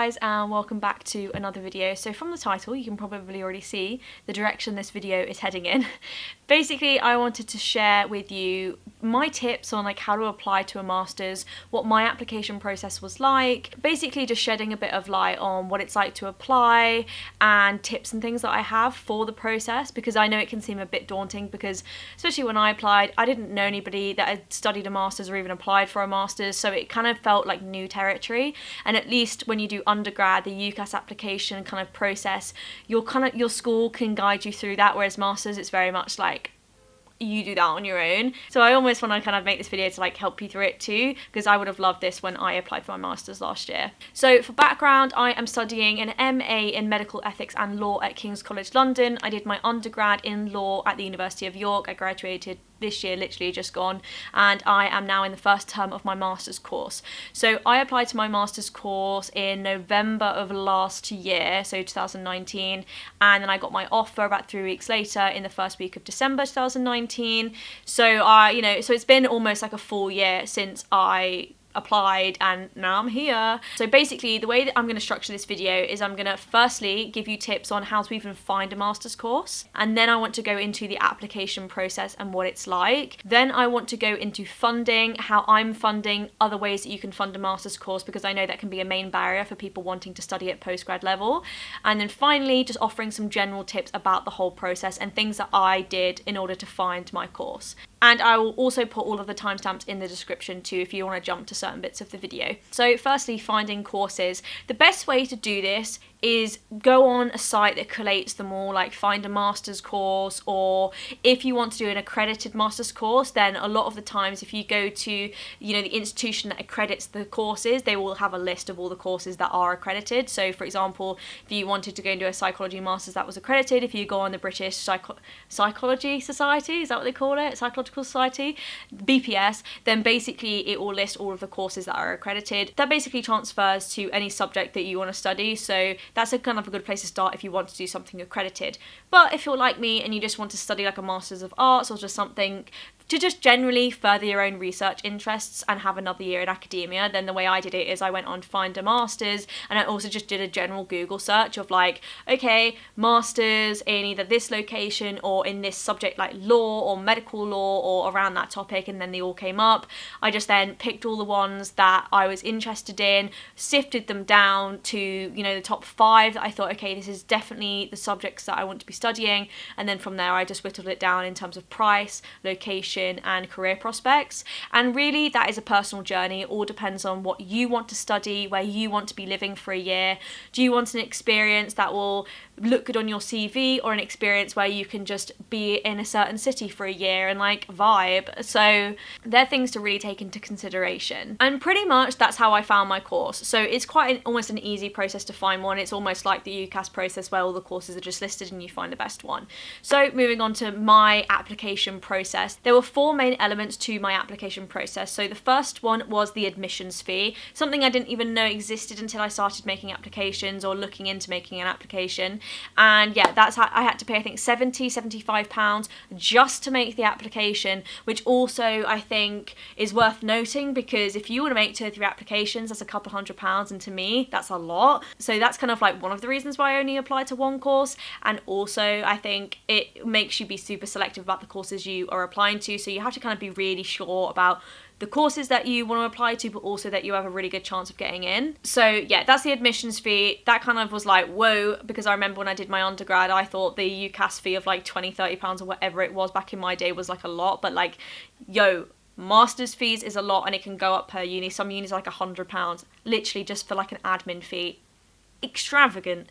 guys, and welcome back to another video. So from the title you can probably already see the direction this video is heading in. Basically I wanted to share with you my tips on like how to apply to a master's, what my application process was like, basically just shedding a bit of light on what it's like to apply and tips and things that I have for the process, because I know it can seem a bit daunting, because especially when I applied I didn't know anybody that had studied a master's or even applied for a master's, so it kind of felt like new territory. And at least when you do undergrad, the UCAS application kind of process, your school can guide you through that, whereas masters it's very much like you do that on your own. So I almost want to kind of make this video to like help you through it too, because I would have loved this when I applied for my master's last year. So for background, I am studying an MA in medical ethics and law at King's College London. I did my undergrad in law at the University of York. I graduated this year, literally just gone, and I am now in the first term of my master's course. So I applied to my master's course in November of last year, so 2019, and then I got my offer about 3 weeks later in the first week of December 2019. So so it's been almost like a full year since I applied, and now I'm here. So basically the way that I'm going to structure this video is I'm going to firstly give you tips on how to even find a master's course, and then I want to go into the application process and what it's like. Then I want to go into funding, how I'm funding, other ways that you can fund a master's course, because I know that can be a main barrier for people wanting to study at postgrad level. And then finally just offering some general tips about the whole process and things that I did in order to find my course. And I will also put all of the timestamps in the description too if you want to jump to certain bits of the video. So firstly, finding courses. The best way to do this is go on a site that collates them all, like find a master's course, or if you want to do an accredited master's course, then a lot of the times if you go to the institution that accredits the courses, they will have a list of all the courses that are accredited. So for example, if you wanted to go and do a psychology master's that was accredited, if you go on the British Psychology Society, is that what they call it? Psychological Society, BPS, then basically it will list all of the courses that are accredited. That basically transfers to any subject that you want to study, so that's a kind of a good place to start if you want to do something accredited. But if you're like me and you just want to study like a Master's of Arts or just something to just generally further your own research interests and have another year in academia, then the way I did it is I went on to find a master's, and I also just did a general Google search of like, okay, masters in either this location or in this subject like law or medical law or around that topic, and then they all came up. I just then picked all the ones that I was interested in, sifted them down to the top 5 that I thought, okay, this is definitely the subjects that I want to be studying, and then from there I just whittled it down in terms of price, location and career prospects. And really that is a personal journey. It all depends on what you want to study, where you want to be living for a year. Do you want an experience that will look good on your CV, or an experience where you can just be in a certain city for a year and like vibe? So they're things to really take into consideration. And pretty much that's how I found my course. So it's quite almost an easy process to find one. It's almost like the UCAS process where all the courses are just listed and you find the best one. So moving on to my application process, there were 4 main elements to my application process. So the first one was the admissions fee, something I didn't even know existed until I started making applications or looking into making an application. And yeah, that's how I had to pay, I think £75 just to make the application, which also I think is worth noting, because if you want to make 2 or 3 applications, that's a couple £100, and to me that's a lot. So that's kind of like one of the reasons why I only applied to one course. And also I think it makes you be super selective about the courses you are applying to, so you have to kind of be really sure about the courses that you want to apply to, but also that you have a really good chance of getting in. So yeah, that's the admissions fee. That kind of was like, whoa, because I remember when I did my undergrad, I thought the UCAS fee of like £20-30 or whatever it was back in my day was like a lot, but like, yo, master's fees is a lot, and it can go up per uni. Some unis are like £100, literally just for like an admin fee. Extravagant.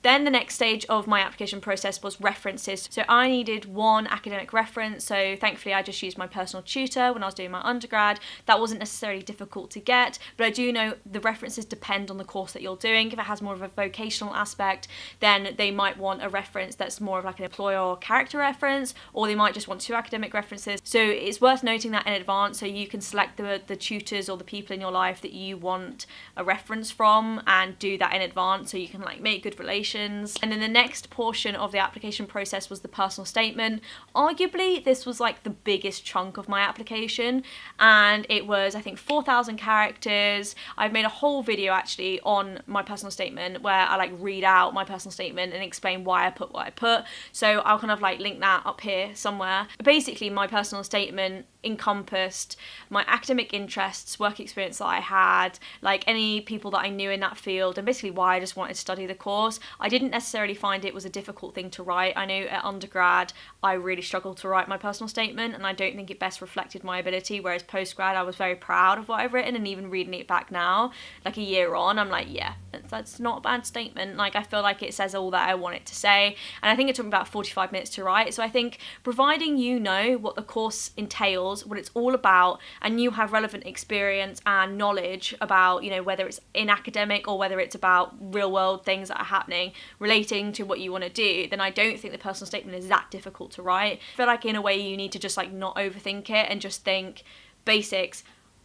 Then the next stage of my application process was references. So I needed 1 academic reference. So thankfully I just used my personal tutor when I was doing my undergrad. That wasn't necessarily difficult to get, but I do know the references depend on the course that you're doing. If it has more of a vocational aspect, then they might want a reference that's more of like an employer or character reference, or they might just want 2 academic references. So it's worth noting that in advance, so you can select the tutors or the people in your life that you want a reference from and do that that in advance so you can like make good relations. And then the next portion of the application process was the personal statement. Arguably, this was like the biggest chunk of my application, and it was, I think, 4,000 characters. I've made a whole video actually on my personal statement where I like read out my personal statement and explain why I put what I put. So I'll kind of like link that up here somewhere. Basically, my personal statement encompassed my academic interests, work experience that I had, like any people that I knew in that field, and basically why I just wanted to study the course. I didn't necessarily find it was a difficult thing to write. I know at undergrad I really struggled to write my personal statement, and I don't think it best reflected my ability, whereas postgrad I was very proud of what I've written, and even reading it back now, like a year on, I'm like, yeah, that's not a bad statement. Like, I feel like it says all that I want it to say, and I think it took me about 45 minutes to write. So I think providing you know what the course entails, what it's all about, and you have relevant experience and knowledge about, you know, whether it's in academic or whether it's about real world things that are happening relating to what you want to do, then I don't think the personal statement is that difficult to write. I feel like in a way you need to just like not overthink it and just think basics.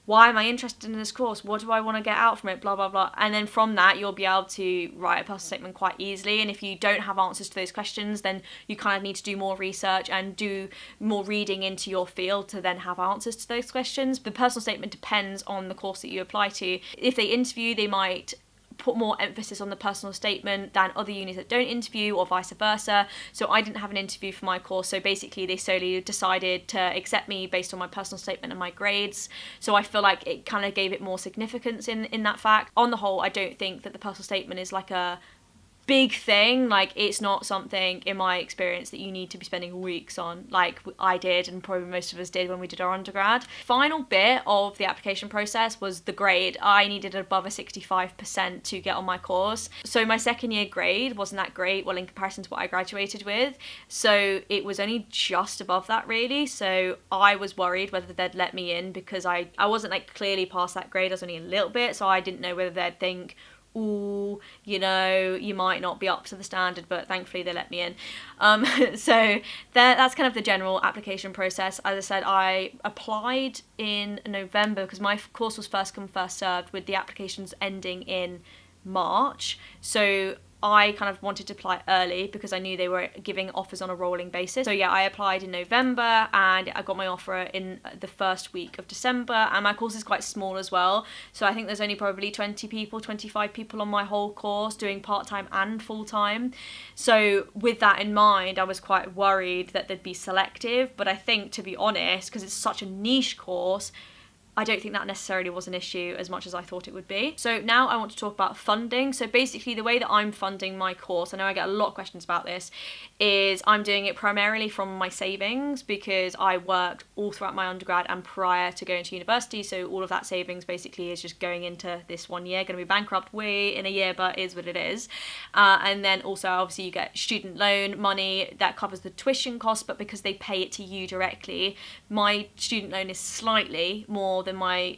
Why am I interested in this course? What do I want to get out from it? Blah, blah, blah. And then from that, you'll be able to write a personal statement quite easily. And if you don't have answers to those questions, then you kind of need to do more research and do more reading into your field to then have answers to those questions. The personal statement depends on the course that you apply to. If they interview, they might put more emphasis on the personal statement than other unis that don't interview, or vice versa. So I didn't have an interview for my course, so basically they solely decided to accept me based on my personal statement and my grades. So I feel like it kind of gave it more significance in that fact. On the whole, I don't think that the personal statement is like a big thing. Like, it's not something in my experience that you need to be spending weeks on like I did, and probably most of us did when we did our undergrad. Final bit of the application process was the grade. I needed above a 65% to get on my course, so my second year grade wasn't that great, well, in comparison to what I graduated with, so it was only just above that really. So I was worried whether they'd let me in, because I wasn't like clearly past that grade, I was only a little bit, so I didn't know whether they'd think, ooh, you know, you might not be up to the standard, but thankfully they let me in. So that's kind of the general application process. As I said, I applied in November because my course was first come, first served, with the applications ending in March. So I kind of wanted to apply early because I knew they were giving offers on a rolling basis. So yeah, I applied in November and I got my offer in the first week of December, and my course is quite small as well. So I think there's only probably 20 people, 25 people on my whole course doing part-time and full-time. So with that in mind, I was quite worried that they'd be selective, but I think, to be honest, because it's such a niche course, I don't think that necessarily was an issue as much as I thought it would be. So now I want to talk about funding. So basically the way that I'm funding my course, I know I get a lot of questions about this, is I'm doing it primarily from my savings, because I worked all throughout my undergrad and prior to going to university. So all of that savings basically is just going into this 1 year. Going to be bankrupt way in a year, but is what it is. And then also obviously you get student loan money that covers the tuition cost, but because they pay it to you directly, my student loan is slightly more than my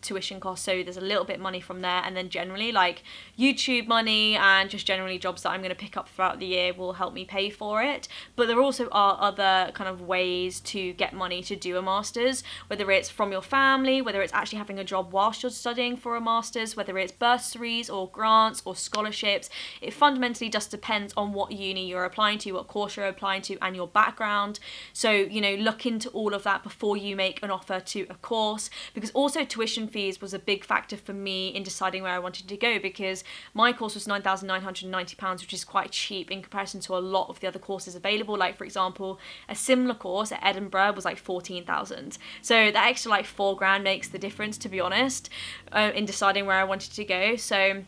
tuition cost, so there's a little bit money from there. And then generally like YouTube money and just generally jobs that I'm going to pick up throughout the year will help me pay for it. But there also are other kind of ways to get money to do a master's, whether it's from your family, whether it's actually having a job whilst you're studying for a master's, whether it's bursaries or grants or scholarships. It fundamentally just depends on what uni you're applying to, what course you're applying to, and your background. So, you know, look into all of that before you make an offer to a course, because also tuition fees was a big factor for me in deciding where I wanted to go, because my course was £9,990, which is quite cheap in comparison to a lot of the other courses available. Like, for example, a similar course at Edinburgh was like 14,000. So that extra like £4,000 makes the difference, to be honest, in deciding where I wanted to go. So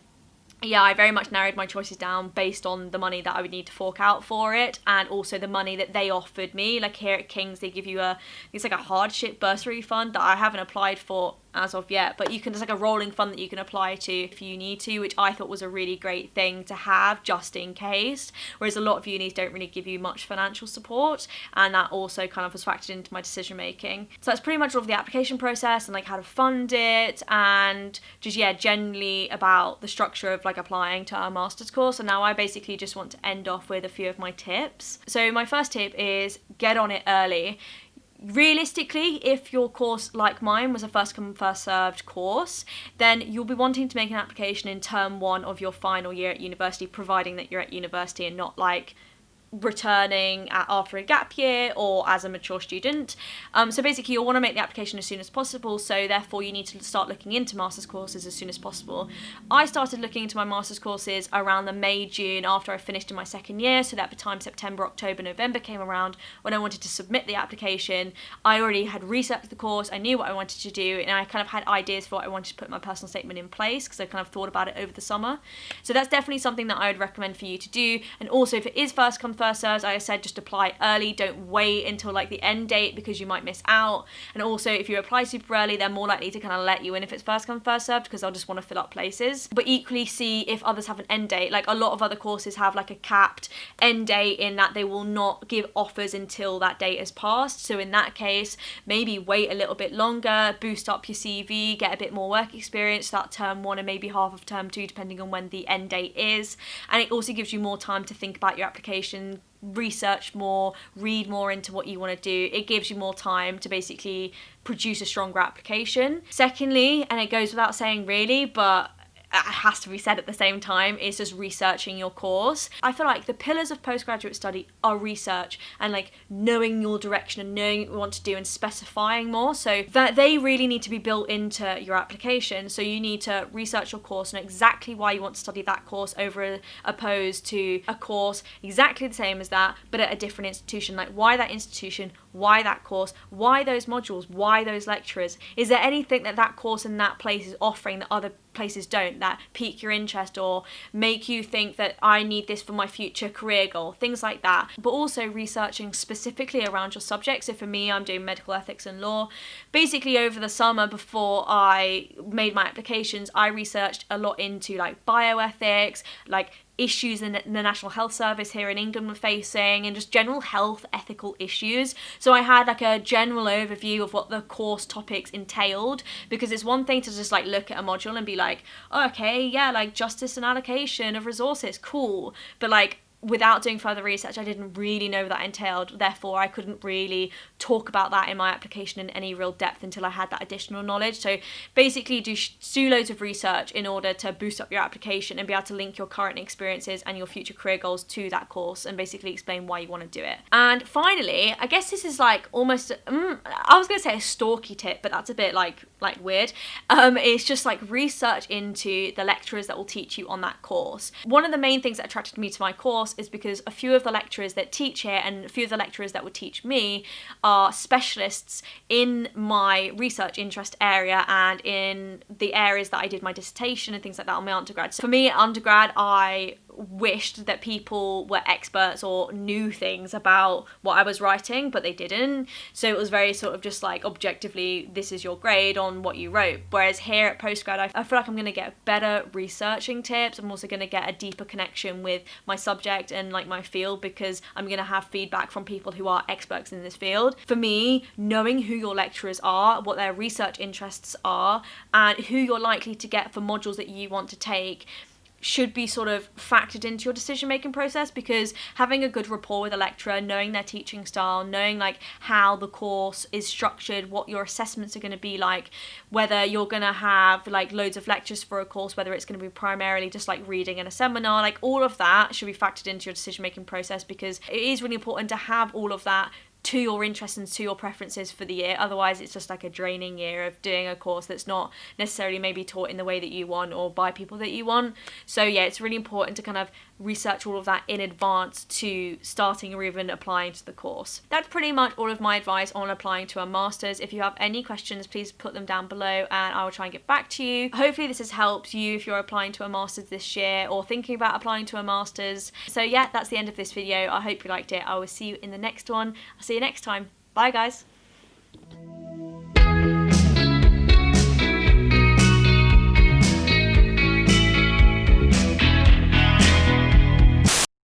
yeah, I very much narrowed my choices down based on the money that I would need to fork out for it, and also the money that they offered me. Like here at King's, they give you it's like a hardship bursary fund that I haven't applied for as of yet, but you can, it's like a rolling fund that you can apply to if you need to, which I thought was a really great thing to have just in case, whereas a lot of unis don't really give you much financial support, and that also kind of was factored into my decision making. So that's pretty much all of the application process and like how to fund it, and just generally about the structure of like applying to our master's course. And now I basically just want to end off with a few of my tips. So my first tip is get on it early. Realistically, if your course, like mine, was a first come first served course, then you'll be wanting to make an application in term 1 of your final year at university, providing that you're at university and not like returning after a gap year or as a mature student. So basically you'll want to make the application as soon as possible, so therefore you need to start looking into master's courses as soon as possible. I started looking into my master's courses around the May-June after I finished in my second year, so that by the time September, October, November came around when I wanted to submit the application, I already had researched the course, I knew what I wanted to do, and I kind of had ideas for what I wanted to put in my personal statement in place because I kind of thought about it over the summer. So that's definitely something that I would recommend for you to do. And also, if it is first come first serves, I said just apply early, don't wait until like the end date because you might miss out. And also, if you apply super early, they're more likely to kind of let you in if it's first come first served because they'll just want to fill up places. But equally, see if others have an end date. Like a lot of other courses have like a capped end date in that they will not give offers until that date has passed. So in that case, maybe wait a little bit longer, boost up your CV, get a bit more work experience, start term 1 and maybe half of term 2 depending on when the end date is. And it also gives you more time to think about your application, research more, read more into what you want to do. It gives you more time to basically produce a stronger application. Secondly, and it goes without saying really, but it has to be said at the same time, is just researching your course. I feel like the pillars of postgraduate study are research and like knowing your direction and knowing what you want to do and specifying more, so that they really need to be built into your application. So you need to research your course and exactly why you want to study that course over opposed to a course exactly the same as that but at a different institution. Like why that institution, why that course, why those modules, why those lecturers? Is there anything that that course and that place is offering that other places don't, that pique your interest or make you think that I need this for my future career goal, things like that. But also researching specifically around your subject. So for me, I'm doing medical ethics and law. Basically over the summer before I made my applications, I researched a lot into like bioethics, like issues in the National Health Service here in England were facing, and just general health ethical issues. So I had like a general overview of what the course topics entailed, because it's one thing to just like look at a module and be like, oh, okay, yeah, like justice and allocation of resources, cool. But like without doing further research, I didn't really know what that entailed. Therefore, I couldn't really talk about that in my application in any real depth until I had that additional knowledge. So basically do loads of research in order to boost up your application and be able to link your current experiences and your future career goals to that course and basically explain why you want to do it. And finally, I guess this is like almost, I was going to say a stalky tip, but that's a bit like weird. It's just like research into the lecturers that will teach you on that course. One of the main things that attracted me to my course is because a few of the lecturers that teach here and a few of the lecturers that would teach me are specialists in my research interest area and in the areas that I did my dissertation and things like that on my undergrad. So for me at undergrad, I wished that people were experts or knew things about what I was writing, but they didn't. So it was very sort of just like objectively, this is your grade on what you wrote. Whereas here at postgrad, I feel like I'm going to get better researching tips. I'm also going to get a deeper connection with my subject and like my field, because I'm going to have feedback from people who are experts in this field. For me, knowing who your lecturers are, what their research interests are, and who you're likely to get for modules that you want to take should be sort of factored into your decision making process, because having a good rapport with a lecturer, knowing their teaching style, knowing like how the course is structured, what your assessments are going to be like, whether you're going to have like loads of lectures for a course, whether it's going to be primarily just like reading and a seminar, like all of that should be factored into your decision making process, because it is really important to have all of that to your interests and to your preferences for the year. Otherwise it's just like a draining year of doing a course that's not necessarily maybe taught in the way that you want or by people that you want. So yeah, it's really important to kind of research all of that in advance to starting or even applying to the course. That's pretty much all of my advice on applying to a master's. If you have any questions, please put them down below and I will try and get back to you. Hopefully this has helped you if you're applying to a master's this year or thinking about applying to a master's. So yeah, that's the end of this video. I hope you liked it. I will see you in the next one. I'll see you next time. Bye guys.